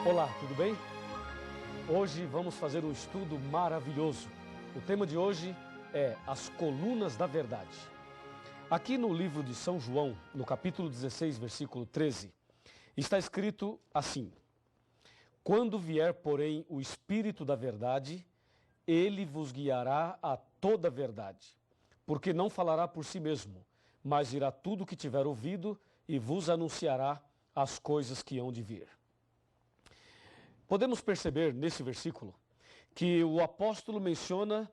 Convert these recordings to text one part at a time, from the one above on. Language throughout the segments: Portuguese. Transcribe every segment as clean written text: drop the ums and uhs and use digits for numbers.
Olá, tudo bem? Hoje vamos fazer um estudo maravilhoso. O tema de hoje é as colunas da verdade. Aqui no livro de São João, no capítulo 16, versículo 13, está escrito assim: Quando vier, porém, o Espírito da verdade, ele vos guiará a toda a verdade, porque não falará por si mesmo, mas dirá tudo o que tiver ouvido e vos anunciará as coisas que hão de vir. Podemos perceber nesse versículo que o apóstolo menciona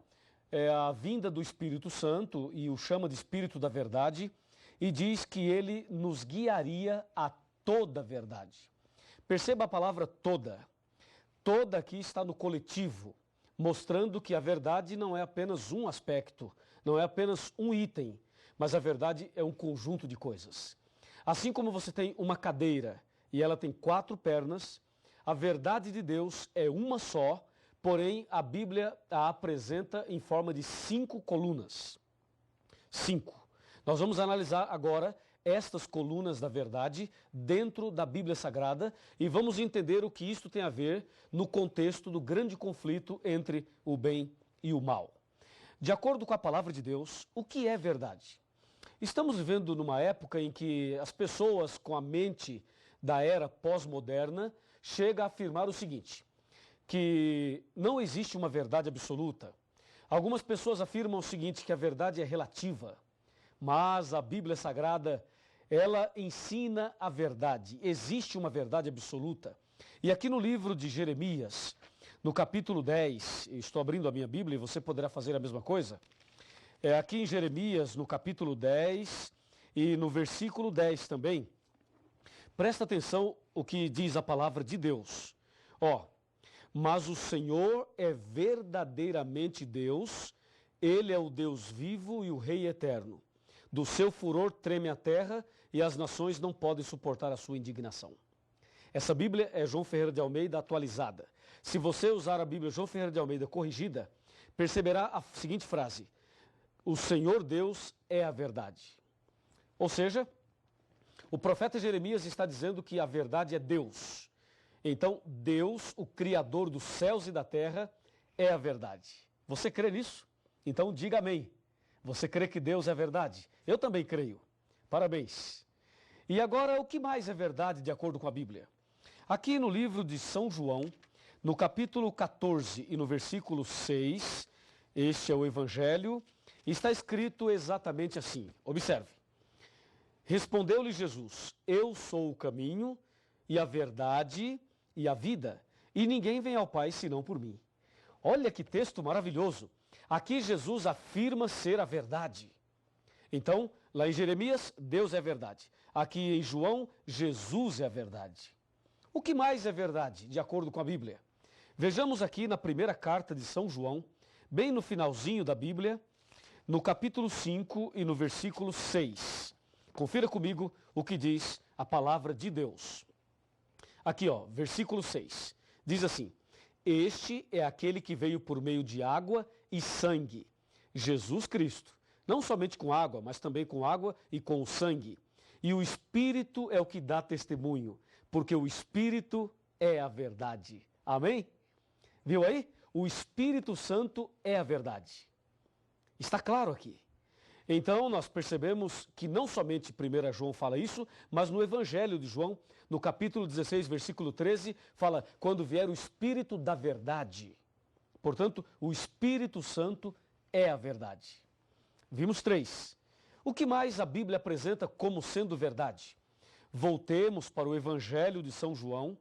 a vinda do Espírito Santo e o chama de Espírito da Verdade e diz que ele nos guiaria a toda a verdade. Perceba a palavra toda. Toda aqui está no coletivo, mostrando que a verdade não é apenas um aspecto, não é apenas um item, mas a verdade é um conjunto de coisas. Assim como você tem uma cadeira e ela tem 4 pernas, a verdade de Deus é uma só, porém a Bíblia a apresenta em forma de 5 colunas. 5. Nós vamos analisar agora estas colunas da verdade dentro da Bíblia Sagrada e vamos entender o que isto tem a ver no contexto do grande conflito entre o bem e o mal. De acordo com a palavra de Deus, o que é verdade? Estamos vivendo numa época em que as pessoas com a mente da era pós-moderna chegam a afirmar o seguinte, que não existe uma verdade absoluta. Algumas pessoas afirmam o seguinte, que a verdade é relativa, mas a Bíblia Sagrada, ela ensina a verdade. Existe uma verdade absoluta. E aqui no livro de Jeremias, no capítulo 10, estou abrindo a minha Bíblia e você poderá fazer a mesma coisa. Aqui em Jeremias, no capítulo 10 e no versículo 10 também, presta atenção o que diz a palavra de Deus. Mas o Senhor é verdadeiramente Deus, Ele é o Deus vivo e o Rei eterno. Do seu furor treme a terra e as nações não podem suportar a sua indignação. Essa Bíblia é João Ferreira de Almeida atualizada. Se você usar a Bíblia João Ferreira de Almeida corrigida, perceberá a seguinte frase: o Senhor Deus é a verdade. Ou seja, o profeta Jeremias está dizendo que a verdade é Deus. Então, Deus, o Criador dos céus e da terra, é a verdade. Você crê nisso? Então, diga amém. Você crê que Deus é verdade? Eu também creio. Parabéns. E agora, o que mais é verdade de acordo com a Bíblia? Aqui no livro de São João, no capítulo 14 e no versículo 6, este é o Evangelho, está escrito exatamente assim. Observe. Respondeu-lhe Jesus: Eu sou o caminho e a verdade e a vida, e ninguém vem ao Pai senão por mim. Olha que texto maravilhoso. Aqui Jesus afirma ser a verdade. Então, lá em Jeremias, Deus é a verdade. Aqui em João, Jesus é a verdade. O que mais é verdade, de acordo com a Bíblia? Vejamos aqui na primeira carta de São João, bem no finalzinho da Bíblia, no capítulo 5 e no versículo 6. Confira comigo o que diz a palavra de Deus. Aqui, versículo 6. Diz assim: Este é aquele que veio por meio de água e sangue, Jesus Cristo. Não somente com água, mas também com água e com o sangue. E o Espírito é o que dá testemunho, porque o Espírito é a verdade. Amém? Viu aí? O Espírito Santo é a verdade. Está claro aqui. Então nós percebemos que não somente 1 João fala isso, mas no Evangelho de João, no capítulo 16, versículo 13, fala: quando vier o Espírito da verdade. Portanto, o Espírito Santo é a verdade. Vimos 3. O que mais a Bíblia apresenta como sendo verdade? Voltemos para o Evangelho de São João,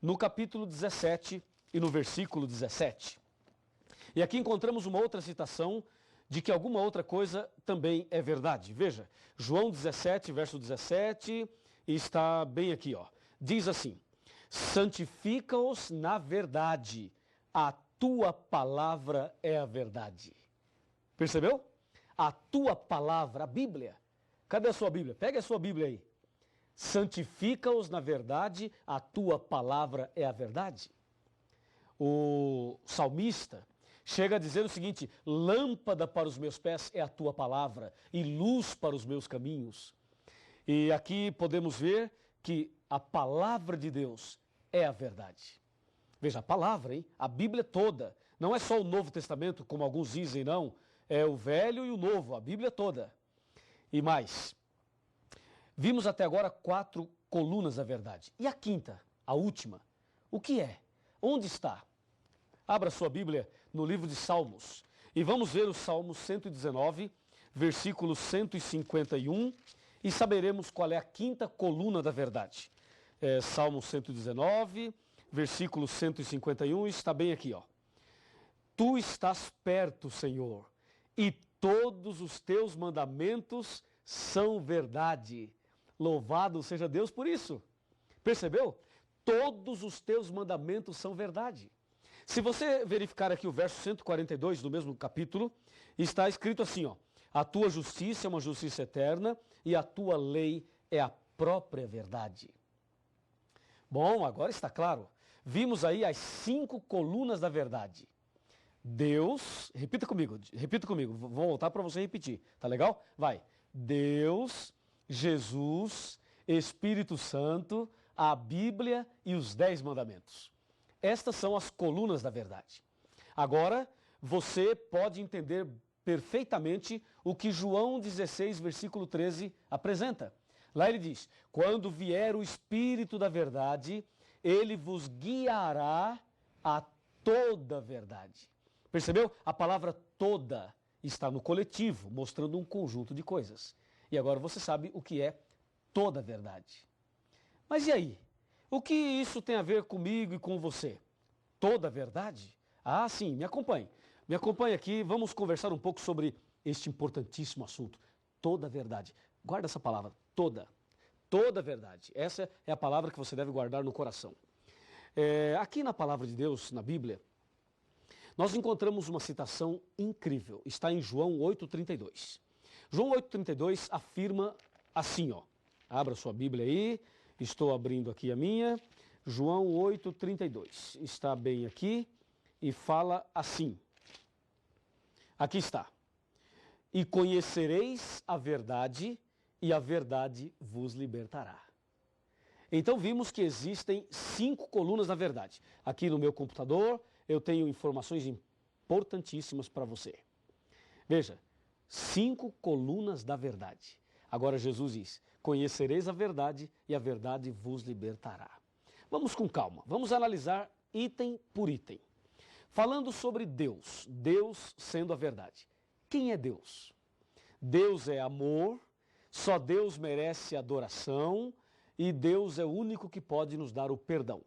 no capítulo 17 e no versículo 17. E aqui encontramos uma outra citação de que alguma outra coisa também é verdade. Veja, João 17, verso 17, está bem aqui, Diz assim: santifica-os na verdade, a tua palavra é a verdade. Percebeu? A tua palavra, a Bíblia. Cadê a sua Bíblia? Pega a sua Bíblia aí. Santifica-os na verdade, a tua palavra é a verdade. O salmista chega a dizer o seguinte: lâmpada para os meus pés é a tua palavra e luz para os meus caminhos. E aqui podemos ver que a palavra de Deus é a verdade. Veja, a palavra, hein? A Bíblia toda. Não é só o Novo Testamento, como alguns dizem, não. É o Velho e o Novo, a Bíblia toda. E mais. Vimos até agora 4 colunas da verdade. E a quinta, a última, o que é? Onde está? Abra sua Bíblia no livro de Salmos. E vamos ver o Salmo 119, versículo 151, e saberemos qual é a quinta coluna da verdade. Salmo 119, versículo 151, está bem aqui, ó. Tu estás perto, Senhor, e todos os teus mandamentos são verdade. Louvado seja Deus por isso. Percebeu? Todos os teus mandamentos são verdade. Se você verificar aqui o verso 142 do mesmo capítulo, está escrito assim, ó: a tua justiça é uma justiça eterna e a tua lei é a própria verdade. Bom, agora está claro. Vimos aí as 5 colunas da verdade. Deus, repita comigo, vou voltar para você repetir, tá legal? Vai. Deus, Jesus, Espírito Santo, a Bíblia e os 10 mandamentos. Estas são as colunas da verdade. Agora, você pode entender perfeitamente o que João 16, versículo 13 apresenta. Lá ele diz: quando vier o Espírito da verdade, ele vos guiará a toda a verdade. Percebeu? A palavra toda está no coletivo, mostrando um conjunto de coisas. E agora você sabe o que é toda a verdade. Mas e aí? O que isso tem a ver comigo e com você? Toda a verdade? Ah, sim, me acompanhe. Me acompanhe aqui, vamos conversar um pouco sobre este importantíssimo assunto. Toda a verdade. Guarda essa palavra, toda. Toda a verdade. Essa é a palavra que você deve guardar no coração. Aqui na palavra de Deus, na Bíblia, nós encontramos uma citação incrível. Está em João 8,32. João 8,32 afirma assim, ó. Abra sua Bíblia aí. Estou abrindo aqui a minha. João 8,32. Está bem aqui e fala assim. Aqui está. E conhecereis a verdade, e a verdade vos libertará. Então vimos que existem 5 colunas da verdade. Aqui no meu computador eu tenho informações importantíssimas para você. Veja, 5 colunas da verdade. Agora Jesus diz: conhecereis a verdade e a verdade vos libertará. Vamos com calma, vamos analisar item por item. Falando sobre Deus, Deus sendo a verdade. Quem é Deus? Deus é amor, só Deus merece adoração e Deus é o único que pode nos dar o perdão.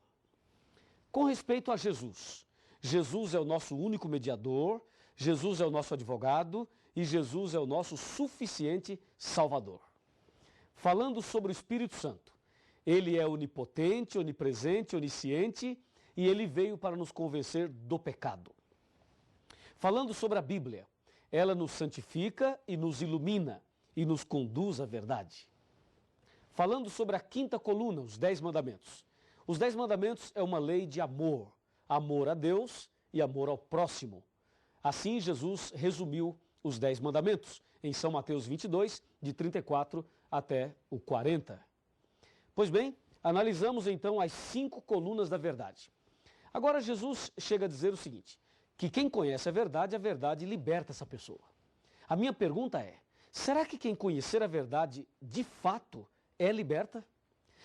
Com respeito a Jesus, Jesus é o nosso único mediador, Jesus é o nosso advogado e Jesus é o nosso suficiente Salvador. Falando sobre o Espírito Santo, ele é onipotente, onipresente, onisciente e ele veio para nos convencer do pecado. Falando sobre a Bíblia, ela nos santifica e nos ilumina e nos conduz à verdade. Falando sobre a quinta coluna, os 10 mandamentos. Os 10 mandamentos é uma lei de amor. Amor a Deus e amor ao próximo. Assim Jesus resumiu os 10 mandamentos em São Mateus 22, de 34 até o 40. Pois bem, analisamos então as 5 colunas da verdade. Agora Jesus chega a dizer o seguinte, que quem conhece a verdade liberta essa pessoa. A minha pergunta é, será que quem conhecer a verdade de fato é liberta?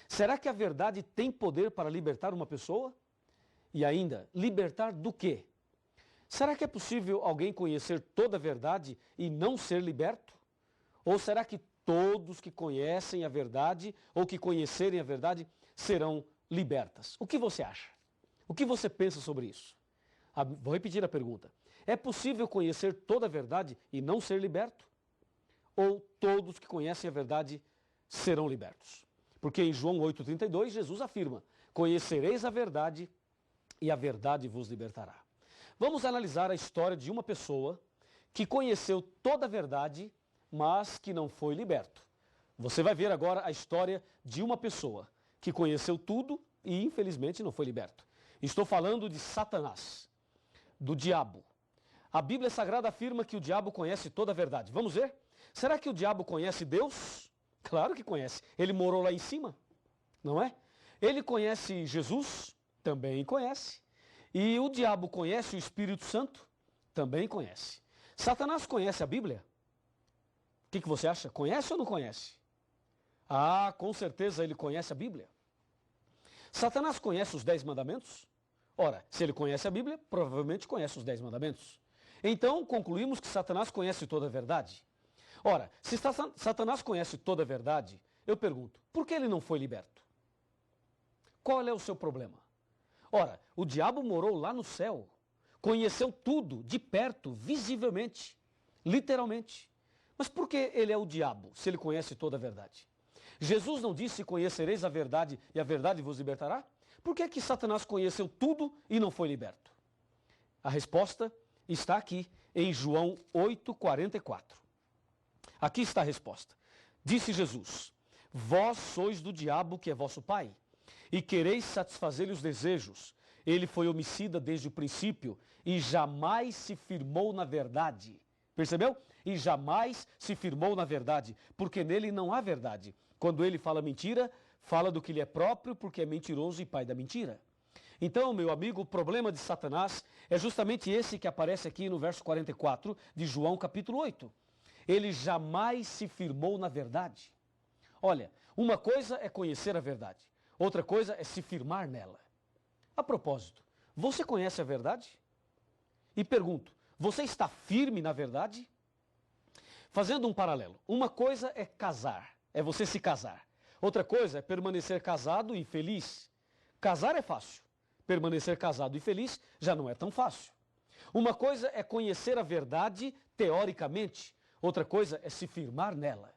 Será que a verdade tem poder para libertar uma pessoa? E ainda, libertar do quê? Será que é possível alguém conhecer toda a verdade e não ser liberto? Ou será que todos que conhecem a verdade ou que conhecerem a verdade serão libertas? O que você acha? O que você pensa sobre isso? Vou repetir a pergunta. É possível conhecer toda a verdade e não ser liberto? Ou todos que conhecem a verdade serão libertos? Porque em João 8,32 Jesus afirma, conhecereis a verdade e a verdade vos libertará. Vamos analisar a história de uma pessoa que conheceu toda a verdade, mas que não foi liberto. Você vai ver agora a história de uma pessoa que conheceu tudo e infelizmente não foi liberto. Estou falando de Satanás, do diabo. A Bíblia Sagrada afirma que o diabo conhece toda a verdade. Vamos ver? Será que o diabo conhece Deus? Claro que conhece. Ele morou lá em cima, não é? Ele conhece Jesus? Também conhece. E o diabo conhece o Espírito Santo? Também conhece. Satanás conhece a Bíblia? O que você acha? Conhece ou não conhece? Ah, com certeza ele conhece a Bíblia. Satanás conhece os 10 mandamentos? Ora, se ele conhece a Bíblia, provavelmente conhece os 10 mandamentos. Então, concluímos que Satanás conhece toda a verdade. Ora, se Satanás conhece toda a verdade, eu pergunto, por que ele não foi liberto? Qual é o seu problema? Ora, o diabo morou lá no céu, conheceu tudo de perto, visivelmente, literalmente. Mas por que ele é o diabo, se ele conhece toda a verdade? Jesus não disse, conhecereis a verdade e a verdade vos libertará? Por que que Satanás conheceu tudo e não foi liberto? A resposta está aqui em João 8,44. Aqui está a resposta. Disse Jesus, vós sois do diabo que é vosso pai, e quereis satisfazer-lhe os desejos. Ele foi homicida desde o princípio e jamais se firmou na verdade. Percebeu? E jamais se firmou na verdade, porque nele não há verdade. Quando ele fala mentira, fala do que lhe é próprio, porque é mentiroso e pai da mentira. Então, meu amigo, o problema de Satanás é justamente esse que aparece aqui no verso 44 de João capítulo 8. Ele jamais se firmou na verdade. Olha, uma coisa é conhecer a verdade, outra coisa é se firmar nela. A propósito, você conhece a verdade? E pergunto, você está firme na verdade? Fazendo um paralelo, uma coisa é casar, é você se casar. Outra coisa é permanecer casado e feliz. Casar é fácil, permanecer casado e feliz já não é tão fácil. Uma coisa é conhecer a verdade teoricamente, outra coisa é se firmar nela.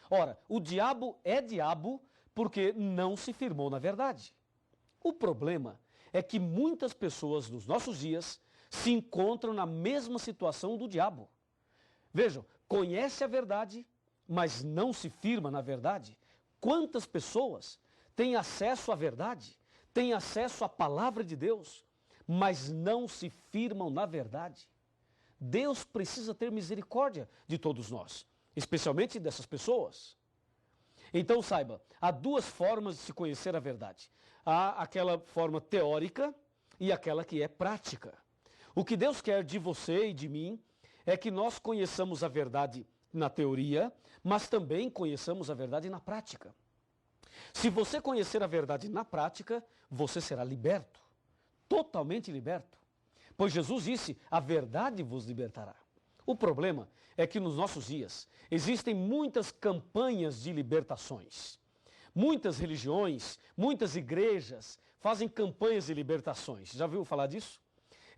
Ora, o diabo é diabo porque não se firmou na verdade. O problema é que muitas pessoas nos nossos dias se encontram na mesma situação do diabo. Vejam, conhece a verdade, mas não se firma na verdade. Quantas pessoas têm acesso à verdade, têm acesso à palavra de Deus, mas não se firmam na verdade? Deus precisa ter misericórdia de todos nós, especialmente dessas pessoas. Então saiba, há duas formas de se conhecer a verdade. Há aquela forma teórica e aquela que é prática. O que Deus quer de você e de mim é que nós conheçamos a verdade na teoria, mas também conheçamos a verdade na prática. Se você conhecer a verdade na prática, você será liberto, totalmente liberto. Pois Jesus disse, a verdade vos libertará. O problema é que nos nossos dias existem muitas campanhas de libertações. Muitas religiões, muitas igrejas fazem campanhas de libertações. Já ouviu falar disso?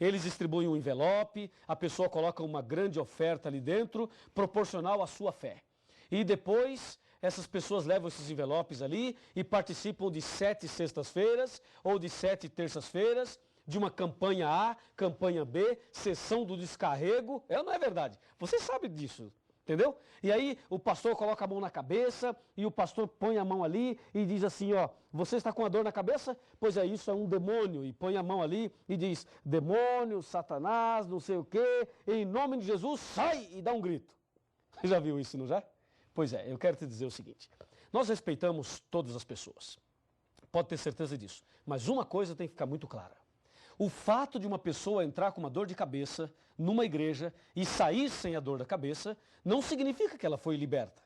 Eles distribuem um envelope, a pessoa coloca uma grande oferta ali dentro, proporcional à sua fé. E depois, essas pessoas levam esses envelopes ali e participam de 7 sextas-feiras ou de 7 terças-feiras, de uma campanha A, campanha B, sessão do descarrego. É ou não é verdade? Você sabe disso, entendeu? E aí o pastor coloca a mão na cabeça e o pastor põe a mão ali e diz assim, ó, você está com a dor na cabeça? Pois é, isso é um demônio. E põe a mão ali e diz, demônio, Satanás, não sei o quê, em nome de Jesus, sai! E dá um grito. Você já viu isso, não já? Pois é, eu quero te dizer o seguinte, nós respeitamos todas as pessoas, pode ter certeza disso, mas uma coisa tem que ficar muito clara. O fato de uma pessoa entrar com uma dor de cabeça numa igreja e sair sem a dor da cabeça não significa que ela foi liberta.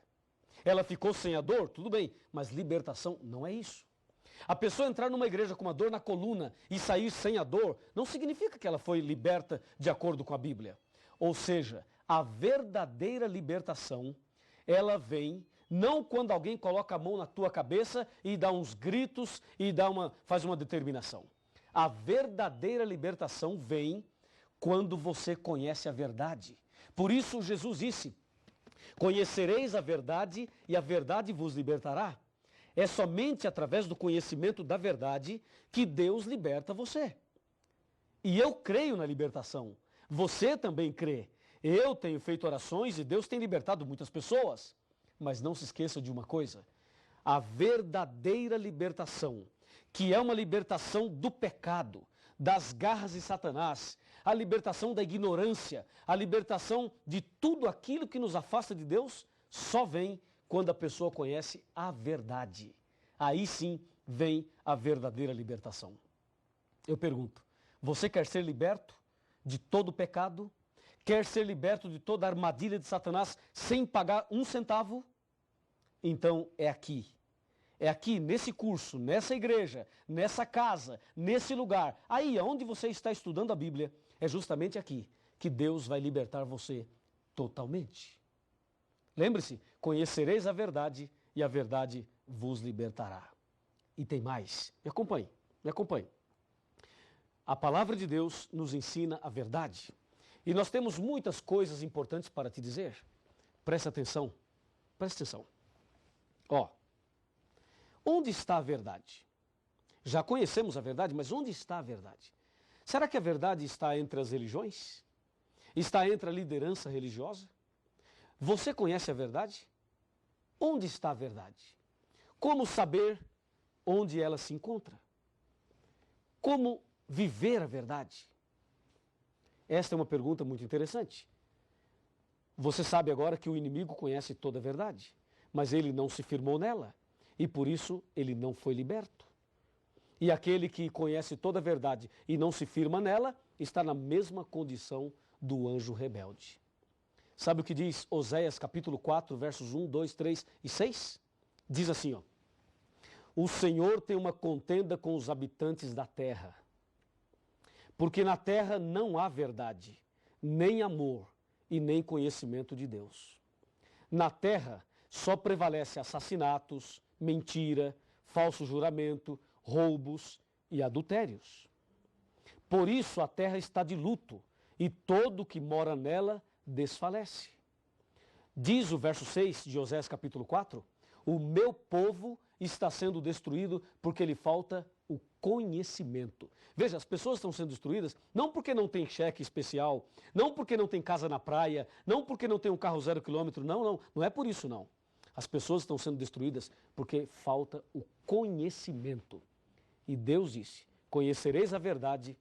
Ela ficou sem a dor, tudo bem, mas libertação não é isso. A pessoa entrar numa igreja com uma dor na coluna e sair sem a dor não significa que ela foi liberta de acordo com a Bíblia. Ou seja, a verdadeira libertação, ela vem não quando alguém coloca a mão na tua cabeça e dá uns gritos e faz uma determinação. A verdadeira libertação vem quando você conhece a verdade. Por isso Jesus disse, conhecereis a verdade e a verdade vos libertará. É somente através do conhecimento da verdade que Deus liberta você. E eu creio na libertação. Você também crê. Eu tenho feito orações e Deus tem libertado muitas pessoas. Mas não se esqueça de uma coisa. A verdadeira libertação, que é uma libertação do pecado, das garras de Satanás, a libertação da ignorância, a libertação de tudo aquilo que nos afasta de Deus, só vem quando a pessoa conhece a verdade. Aí sim, vem a verdadeira libertação. Eu pergunto, você quer ser liberto de todo pecado? Quer ser liberto de toda a armadilha de Satanás sem pagar um centavo? Então é aqui, nesse curso, nessa igreja, nessa casa, nesse lugar, aí onde você está estudando a Bíblia, é justamente aqui que Deus vai libertar você totalmente. Lembre-se, conhecereis a verdade e a verdade vos libertará. E tem mais, me acompanhe, me acompanhe. A palavra de Deus nos ensina a verdade. E nós temos muitas coisas importantes para te dizer. Presta atenção, presta atenção. Ó, onde está a verdade? Já conhecemos a verdade, mas onde está a verdade? Será que a verdade está entre as religiões? Está entre a liderança religiosa? Você conhece a verdade? Onde está a verdade? Como saber onde ela se encontra? Como viver a verdade? Esta é uma pergunta muito interessante. Você sabe agora que o inimigo conhece toda a verdade, mas ele não se firmou nela e por isso ele não foi liberto. E aquele que conhece toda a verdade e não se firma nela está na mesma condição do anjo rebelde. Sabe o que diz Oséias capítulo 4, versos 1, 2, 3 e 6? Diz assim, ó: o Senhor tem uma contenda com os habitantes da terra, porque na terra não há verdade, nem amor e nem conhecimento de Deus. Na terra só prevalece assassinatos, mentira, falso juramento, roubos e adultérios. Por isso a terra está de luto e todo que mora nela desfalece. Diz o verso 6 de Oséias capítulo 4, o meu povo está sendo destruído porque lhe falta o conhecimento. Veja, as pessoas estão sendo destruídas não porque não tem cheque especial, não porque não tem casa na praia, não porque não tem um carro 0 quilômetro, não é por isso não. As pessoas estão sendo destruídas porque falta o conhecimento. E Deus disse, conhecereis a verdade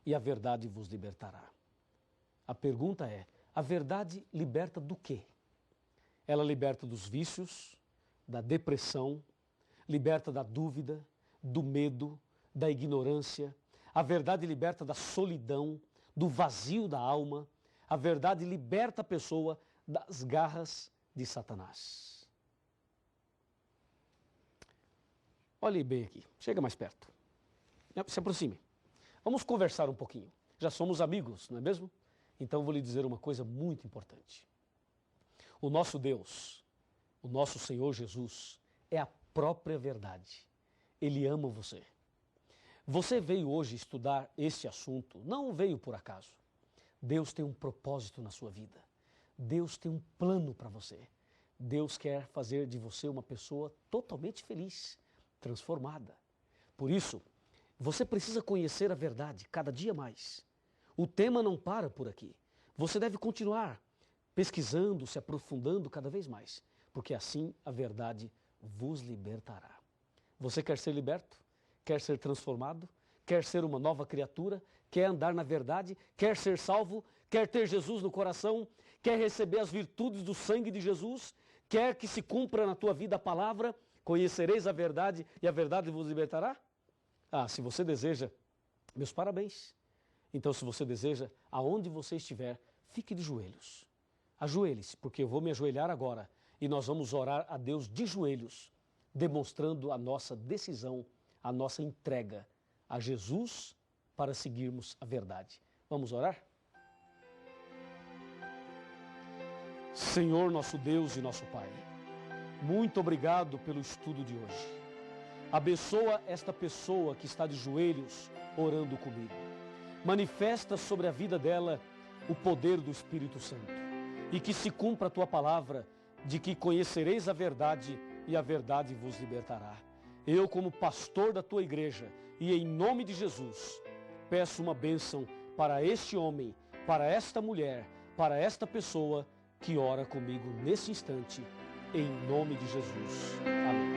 e a verdade vos libertará. A pergunta é, a verdade liberta do quê? Ela liberta dos vícios, da depressão, liberta da dúvida, do medo, da ignorância. A verdade liberta da solidão, do vazio da alma. A verdade liberta a pessoa das garras de Satanás. Olhe bem aqui, chega mais perto. Se aproxime. Vamos conversar um pouquinho. Já somos amigos, não é mesmo? Então vou lhe dizer uma coisa muito importante. O nosso Deus, o nosso Senhor Jesus, é a própria verdade. Ele ama você. Você veio hoje estudar esse assunto, não veio por acaso. Deus tem um propósito na sua vida. Deus tem um plano para você. Deus quer fazer de você uma pessoa totalmente feliz, transformada. Por isso, você precisa conhecer a verdade cada dia mais. O tema não para por aqui. Você deve continuar pesquisando, se aprofundando cada vez mais, porque assim a verdade vos libertará. Você quer ser liberto? Quer ser transformado? Quer ser uma nova criatura? Quer andar na verdade? Quer ser salvo? Quer ter Jesus no coração? Quer receber as virtudes do sangue de Jesus? Quer que se cumpra na tua vida a palavra? Conhecereis a verdade e a verdade vos libertará? Ah, se você deseja, meus parabéns. Então, se você deseja, aonde você estiver, fique de joelhos. Ajoelhe-se, porque eu vou me ajoelhar agora e nós vamos orar a Deus de joelhos, demonstrando a nossa decisão, a nossa entrega a Jesus para seguirmos a verdade. Vamos orar? Senhor, nosso Deus e nosso Pai, muito obrigado pelo estudo de hoje. Abençoa esta pessoa que está de joelhos orando comigo. Manifesta sobre a vida dela o poder do Espírito Santo e que se cumpra a tua palavra de que conhecereis a verdade e a verdade vos libertará. Eu, como pastor da tua igreja e em nome de Jesus, peço uma bênção para este homem, para esta mulher, para esta pessoa que ora comigo nesse instante, em nome de Jesus. Amém.